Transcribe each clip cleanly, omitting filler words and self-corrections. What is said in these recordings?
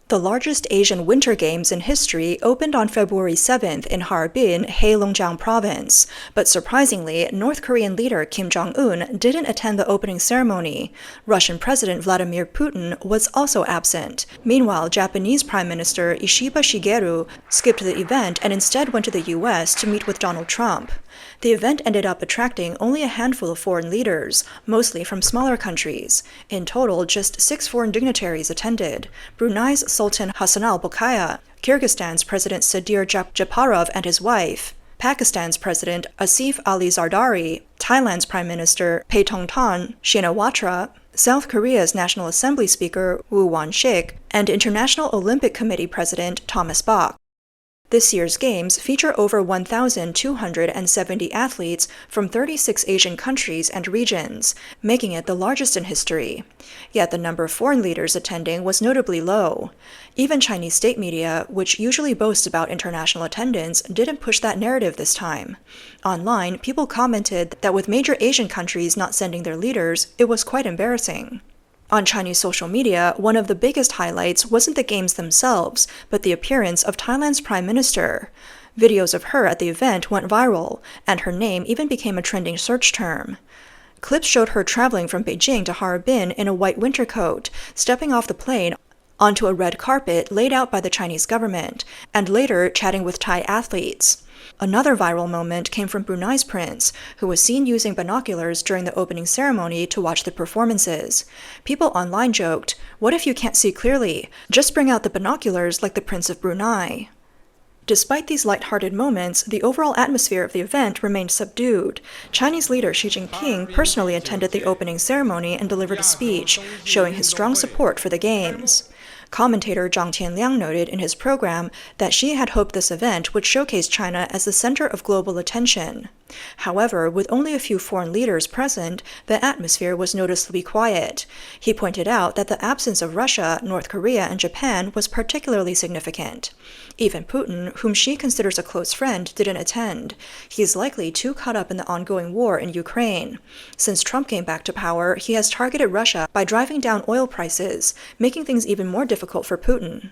The largest Asian Winter Games in history opened on February 7th in Harbin, Heilongjiang Province, but surprisingly, North Korean leader Kim Jong-un didn't attend the opening ceremony. Russian President Vladimir Putin was also absent. Meanwhile, Japanese Prime Minister Ishiba Shigeru skipped the event and instead went to the US to meet with Donald Trump. The event ended up attracting only a handful of foreign leaders, mostly from smaller countries. In total, just 6 foreign dignitaries attended: Brunei's Sultan Hassan al-Bolkiah, Kyrgyzstan's President Sadir Japarov and his wife, Pakistan's President Asif Ali Zardari, Thailand's Prime Minister Paetongtarn Shinawatra, South Korea's National Assembly Speaker Woo Won-shik, and International Olympic Committee President Thomas Bach. This year's Games feature over 1,270 athletes from 36 Asian countries and regions, making it the largest in history. Yet the number of foreign leaders attending was notably low. Even Chinese state media, which usually boasts about international attendance, didn't push that narrative this time. Online, people commented that with major Asian countries not sending their leaders, it was quite embarrassing. On Chinese social media, one of the biggest highlights wasn't the games themselves, but the appearance of Thailand's Prime Minister. Videos of her at the event went viral, and her name even became a trending search term. Clips showed her traveling from Beijing to Harbin in a white winter coat, stepping off the plane onto a red carpet laid out by the Chinese government, and later chatting with Thai athletes. Another viral moment came from Brunei's prince, who was seen using binoculars during the opening ceremony to watch the performances. People online joked, "What if you can't see clearly? Just bring out the binoculars like the Prince of Brunei." Despite these lighthearted moments, the overall atmosphere of the event remained subdued. Chinese leader Xi Jinping personally attended the opening ceremony and delivered a speech, showing his strong support for the Games. Commentator Zhang Tianliang noted in his program that Xi had hoped this event would showcase China as the center of global attention. However, with only a few foreign leaders present, the atmosphere was noticeably quiet. He pointed out that the absence of Russia, North Korea, and Japan was particularly significant. Even Putin, whom Xi considers a close friend, didn't attend. He is likely too caught up in the ongoing war in Ukraine. Since Trump came back to power, he has targeted Russia by driving down oil prices, making things even more difficult for Putin.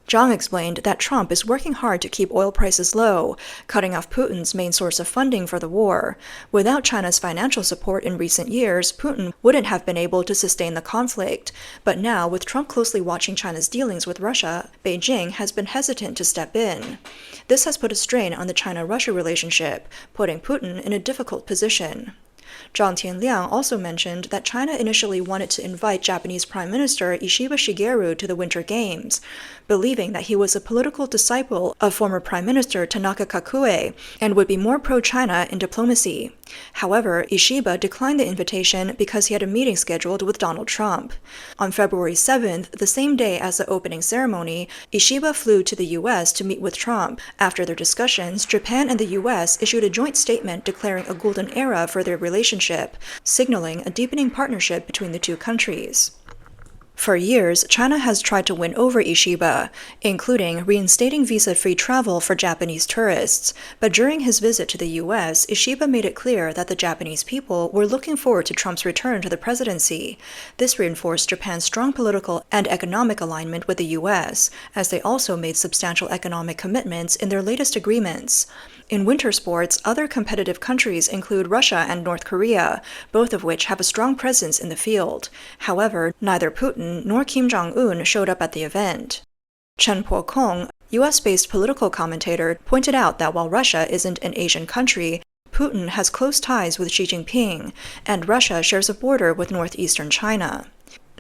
Zhang explained that Trump is working hard to keep oil prices low, cutting off Putin's main source of funding for the war. Without China's financial support in recent years, Putin wouldn't have been able to sustain the conflict. But now, with Trump closely watching China's dealings with Russia, Beijing has been hesitant to step in. This has put a strain on the China-Russia relationship, putting Putin in a difficult position. Zhang Tianliang also mentioned that China initially wanted to invite Japanese Prime Minister Ishiba Shigeru to the Winter Games, believing that he was a political disciple of former Prime Minister Tanaka Kakue and would be more pro-China in diplomacy. However, Ishiba declined the invitation because he had a meeting scheduled with Donald Trump. On February 7th, the same day as the opening ceremony, Ishiba flew to the US to meet with Trump. After their discussions, Japan and the US issued a joint statement declaring a golden era for their relationship, signaling a deepening partnership between the two countries. For years, China has tried to win over Ishiba, including reinstating visa-free travel for Japanese tourists. But during his visit to the US, Ishiba made it clear that the Japanese people were looking forward to Trump's return to the presidency. This reinforced Japan's strong political and economic alignment with the US, as they also made substantial economic commitments in their latest agreements. In winter sports, other competitive countries include Russia and North Korea, both of which have a strong presence in the field. However, neither Putin nor Kim Jong-un showed up at the event. Chen Po-kong, US-based political commentator, pointed out that while Russia isn't an Asian country, Putin has close ties with Xi Jinping, and Russia shares a border with northeastern China.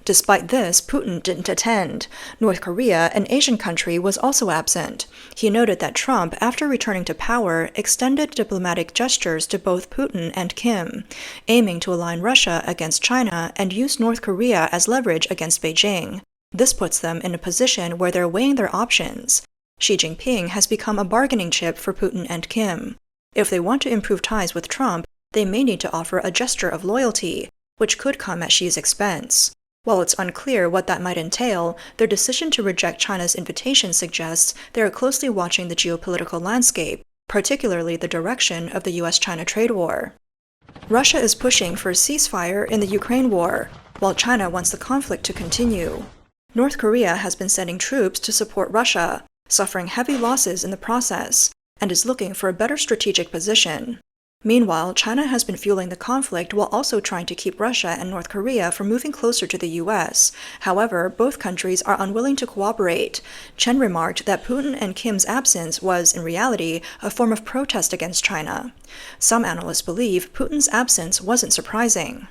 Despite this, Putin didn't attend. North Korea, an Asian country, was also absent. He noted that Trump, after returning to power, extended diplomatic gestures to both Putin and Kim, aiming to align Russia against China and use North Korea as leverage against Beijing. This puts them in a position where they're weighing their options. Xi Jinping has become a bargaining chip for Putin and Kim. If they want to improve ties with Trump, they may need to offer a gesture of loyalty, which could come at Xi's expense. While it's unclear what that might entail, their decision to reject China's invitation suggests they are closely watching the geopolitical landscape, particularly the direction of the US-China trade war. Russia is pushing for a ceasefire in the Ukraine war, while China wants the conflict to continue. North Korea has been sending troops to support Russia, suffering heavy losses in the process, and is looking for a better strategic position. Meanwhile, China has been fueling the conflict while also trying to keep Russia and North Korea from moving closer to the U.S. However, both countries are unwilling to cooperate. Chen remarked that Putin and Kim's absence was, in reality, a form of protest against China. Some analysts believe Putin's absence wasn't surprising.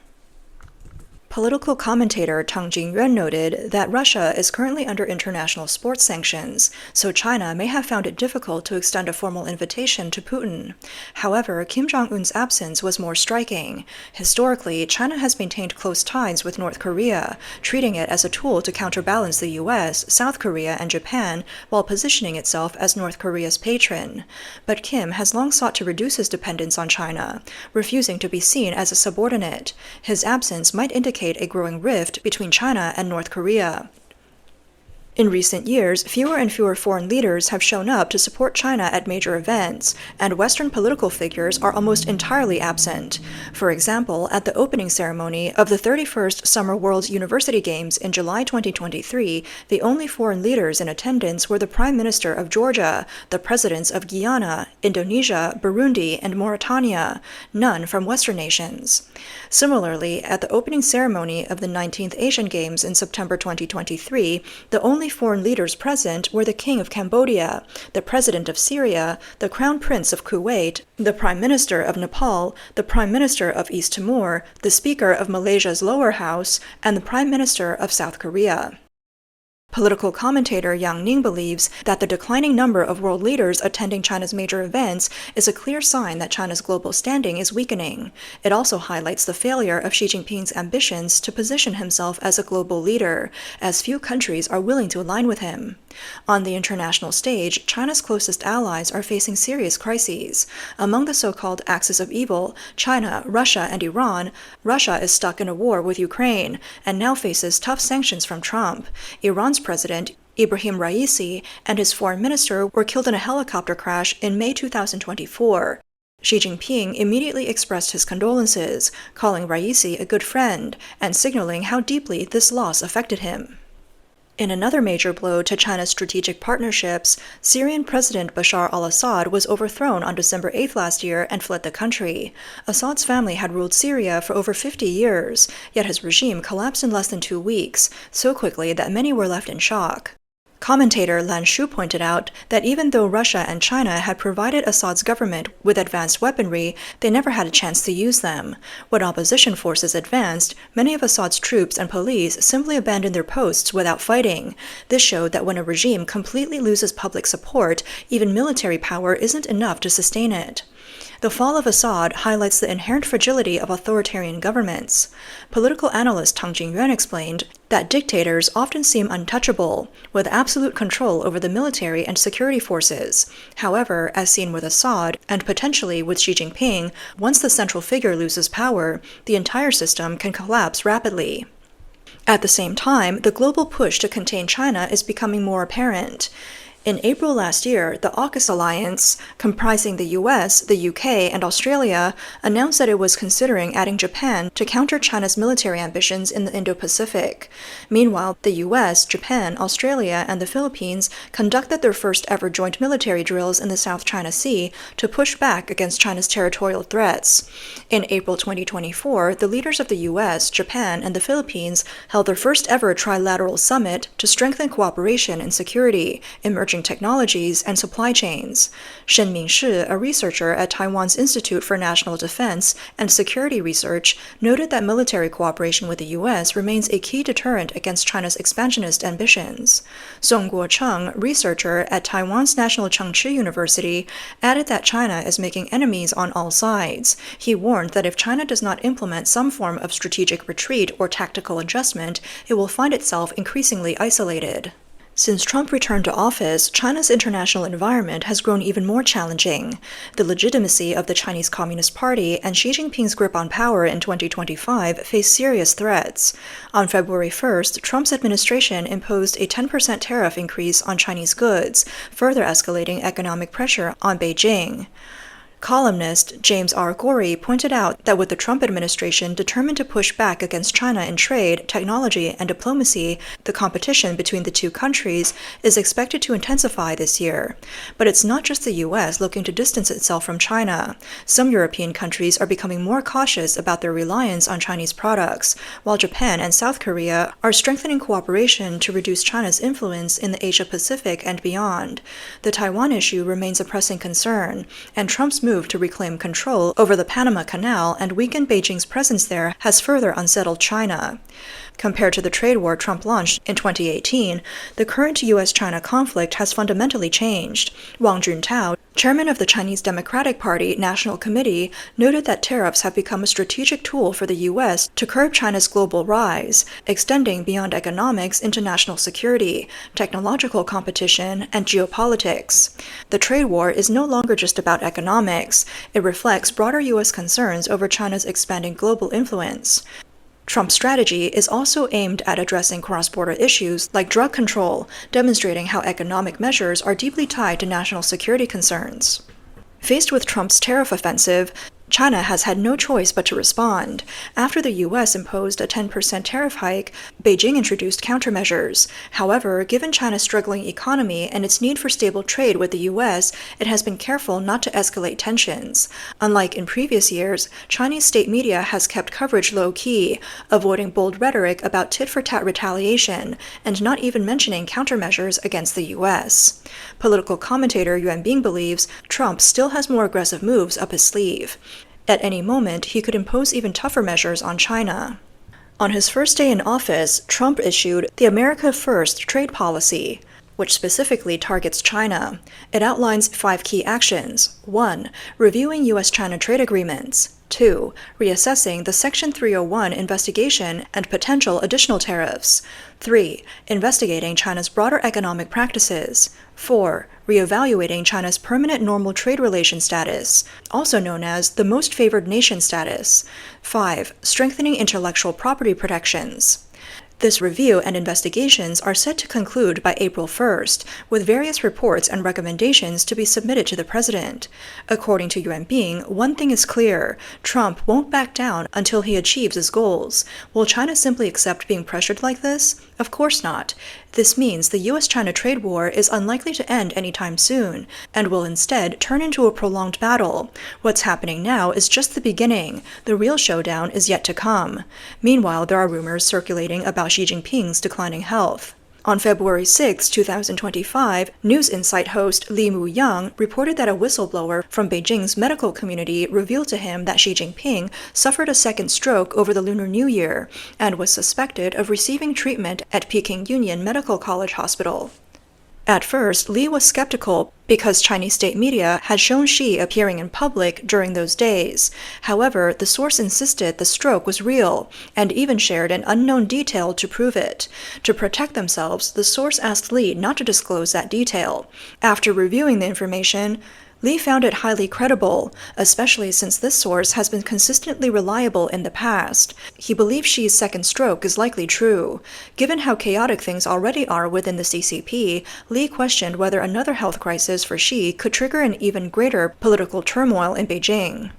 Political commentator Tang Jingyuan noted that Russia is currently under international sports sanctions, so China may have found it difficult to extend a formal invitation to Putin. However, Kim Jong-un's absence was more striking. Historically, China has maintained close ties with North Korea, treating it as a tool to counterbalance the US, South Korea, and Japan, while positioning itself as North Korea's patron. But Kim has long sought to reduce his dependence on China, refusing to be seen as a subordinate. His absence might indicate a growing rift between China and North Korea. In recent years, fewer and fewer foreign leaders have shown up to support China at major events, and Western political figures are almost entirely absent. For example, at the opening ceremony of the 31st Summer World University Games in July 2023, the only foreign leaders in attendance were the Prime Minister of Georgia, the presidents of Guyana, Indonesia, Burundi, and Mauritania, none from Western nations. Similarly, at the opening ceremony of the 19th Asian Games in September 2023, the only foreign leaders present were the King of Cambodia, the President of Syria, the Crown Prince of Kuwait, the Prime Minister of Nepal, the Prime Minister of East Timor, the Speaker of Malaysia's lower house, and the Prime Minister of South Korea. Political commentator Yang Ning believes that the declining number of world leaders attending China's major events is a clear sign that China's global standing is weakening. It also highlights the failure of Xi Jinping's ambitions to position himself as a global leader, as few countries are willing to align with him. On the international stage, China's closest allies are facing serious crises. Among the so-called axis of evil, China, Russia, and Iran, Russia is stuck in a war with Ukraine and now faces tough sanctions from Trump. Iran's President Ibrahim Raisi and his foreign minister were killed in a helicopter crash in May 2024. Xi Jinping immediately expressed his condolences, calling Raisi a good friend and signaling how deeply this loss affected him. In another major blow to China's strategic partnerships, Syrian President Bashar al-Assad was overthrown on December 8 last year and fled the country. Assad's family had ruled Syria for over 50 years, yet his regime collapsed in less than 2 weeks, so quickly that many were left in shock. Commentator Lan Shu pointed out that even though Russia and China had provided Assad's government with advanced weaponry, they never had a chance to use them. When opposition forces advanced, many of Assad's troops and police simply abandoned their posts without fighting. This showed that when a regime completely loses public support, even military power isn't enough to sustain it. The fall of Assad highlights the inherent fragility of authoritarian governments. Political analyst Tang Jingyuan explained that dictators often seem untouchable, with absolute control over the military and security forces. However, as seen with Assad, and potentially with Xi Jinping, once the central figure loses power, the entire system can collapse rapidly. At the same time, the global push to contain China is becoming more apparent. In April last year, the AUKUS alliance, comprising the US, the UK, and Australia, announced that it was considering adding Japan to counter China's military ambitions in the Indo-Pacific. Meanwhile, the US, Japan, Australia, and the Philippines conducted their first-ever joint military drills in the South China Sea to push back against China's territorial threats. In April 2024, the leaders of the US, Japan, and the Philippines held their first-ever trilateral summit to strengthen cooperation in security, emerging technologies, and supply chains. Shen Mingshi, a researcher at Taiwan's Institute for National Defense and Security Research, noted that military cooperation with the U.S. remains a key deterrent against China's expansionist ambitions. Song Guocheng, researcher at Taiwan's National Chengchi University, added that China is making enemies on all sides. He warned that if China does not implement some form of strategic retreat or tactical adjustment, it will find itself increasingly isolated. Since Trump returned to office, China's international environment has grown even more challenging. The legitimacy of the Chinese Communist Party and Xi Jinping's grip on power in 2025 face serious threats. On February 1st, Trump's administration imposed a 10% tariff increase on Chinese goods, further escalating economic pressure on Beijing. Columnist James R. Gorey pointed out that with the Trump administration determined to push back against China in trade, technology, and diplomacy, the competition between the two countries is expected to intensify this year. But it's not just the U.S. looking to distance itself from China. Some European countries are becoming more cautious about their reliance on Chinese products, while Japan and South Korea are strengthening cooperation to reduce China's influence in the Asia-Pacific and beyond. The Taiwan issue remains a pressing concern, and Trump's move to reclaim control over the Panama Canal and weaken Beijing's presence there has further unsettled China. Compared to the trade war Trump launched in 2018, the current U.S.-China conflict has fundamentally changed. Wang Juntao, chairman of the Chinese Democratic Party National Committee, noted that tariffs have become a strategic tool for the U.S. to curb China's global rise, extending beyond economics into national security, technological competition, and geopolitics. The trade war is no longer just about economics. It reflects broader U.S. concerns over China's expanding global influence. Trump's strategy is also aimed at addressing cross-border issues like drug control, demonstrating how economic measures are deeply tied to national security concerns. Faced with Trump's tariff offensive, China has had no choice but to respond. After the U.S. imposed a 10% tariff hike, Beijing introduced countermeasures. However, given China's struggling economy and its need for stable trade with the U.S., it has been careful not to escalate tensions. Unlike in previous years, Chinese state media has kept coverage low-key, avoiding bold rhetoric about tit-for-tat retaliation, and not even mentioning countermeasures against the U.S. Political commentator Yuan Bing believes Trump still has more aggressive moves up his sleeve. At any moment, he could impose even tougher measures on China. On his first day in office, Trump issued the America First trade policy, which specifically targets China. It outlines 5 key actions. 1. Reviewing U.S.-China trade agreements. 2. Reassessing the Section 301 investigation and potential additional tariffs. 3. Investigating China's broader economic practices. 4. Reevaluating China's permanent normal trade relation status, also known as the most favored nation status. 5. Strengthening intellectual property protections. This review and investigations are set to conclude by April 1st, with various reports and recommendations to be submitted to the president. According to Yuan Bing, one thing is clear: Trump won't back down until he achieves his goals. Will China simply accept being pressured like this? Of course not. This means the U.S.-China trade war is unlikely to end anytime soon, and will instead turn into a prolonged battle. What's happening now is just the beginning. The real showdown is yet to come. Meanwhile, there are rumors circulating about Xi Jinping's declining health. On February 6, 2025, News Insight host Li Mu-yang reported that a whistleblower from Beijing's medical community revealed to him that Xi Jinping suffered a second stroke over the Lunar New Year and was suspected of receiving treatment at Peking Union Medical College Hospital. At first, Li was skeptical because Chinese state media had shown Xi appearing in public during those days. However, the source insisted the stroke was real, and even shared an unknown detail to prove it. To protect themselves, the source asked Li not to disclose that detail. After reviewing the information, Li found it highly credible, especially since this source has been consistently reliable in the past. He believes Xi's second stroke is likely true. Given how chaotic things already are within the CCP, Li questioned whether another health crisis for Xi could trigger an even greater political turmoil in Beijing.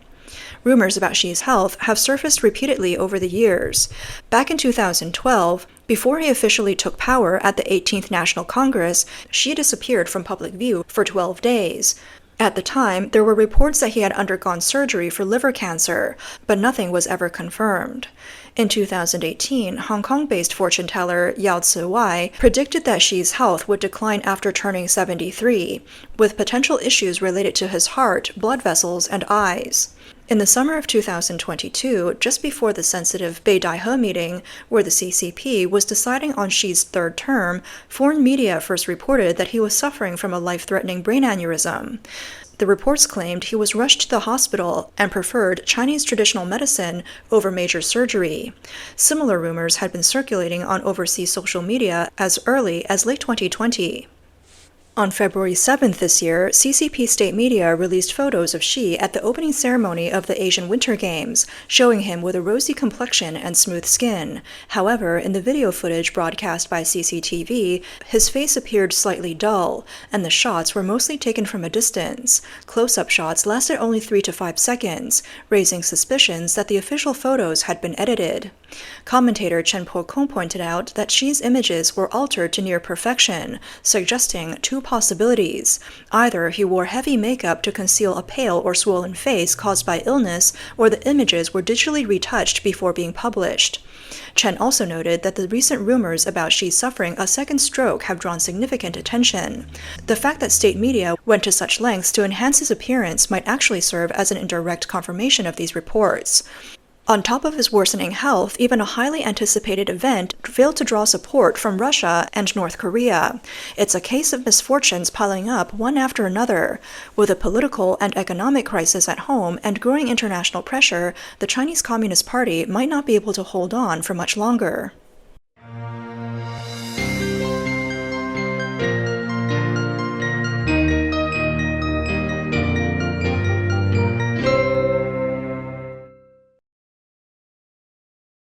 Rumors about Xi's health have surfaced repeatedly over the years. Back in 2012, before he officially took power at the 18th National Congress, Xi disappeared from public view for 12 days. At the time, there were reports that he had undergone surgery for liver cancer, but nothing was ever confirmed. In 2018, Hong Kong-based fortune teller Yao Tzu-wai predicted that Xi's health would decline after turning 73, with potential issues related to his heart, blood vessels, and eyes. In the summer of 2022, just before the sensitive Beidaihe meeting, where the CCP was deciding on Xi's third term, foreign media first reported that he was suffering from a life-threatening brain aneurysm. The reports claimed he was rushed to the hospital and preferred Chinese traditional medicine over major surgery. Similar rumors had been circulating on overseas social media as early as late 2020. On February 7th this year, CCP state media released photos of Xi at the opening ceremony of the Asian Winter Games, showing him with a rosy complexion and smooth skin. However, in the video footage broadcast by CCTV, his face appeared slightly dull, and the shots were mostly taken from a distance. Close-up shots lasted only 3 to 5 seconds, raising suspicions that the official photos had been edited. Commentator Chen Po-kong pointed out that Xi's images were altered to near perfection, suggesting two possibilities. Either he wore heavy makeup to conceal a pale or swollen face caused by illness, or the images were digitally retouched before being published. Chen also noted that the recent rumors about Xi suffering a second stroke have drawn significant attention. The fact that state media went to such lengths to enhance his appearance might actually serve as an indirect confirmation of these reports. On top of his worsening health, even a highly anticipated event failed to draw support from Russia and North Korea. It's a case of misfortunes piling up one after another. With a political and economic crisis at home and growing international pressure, the Chinese Communist Party might not be able to hold on for much longer.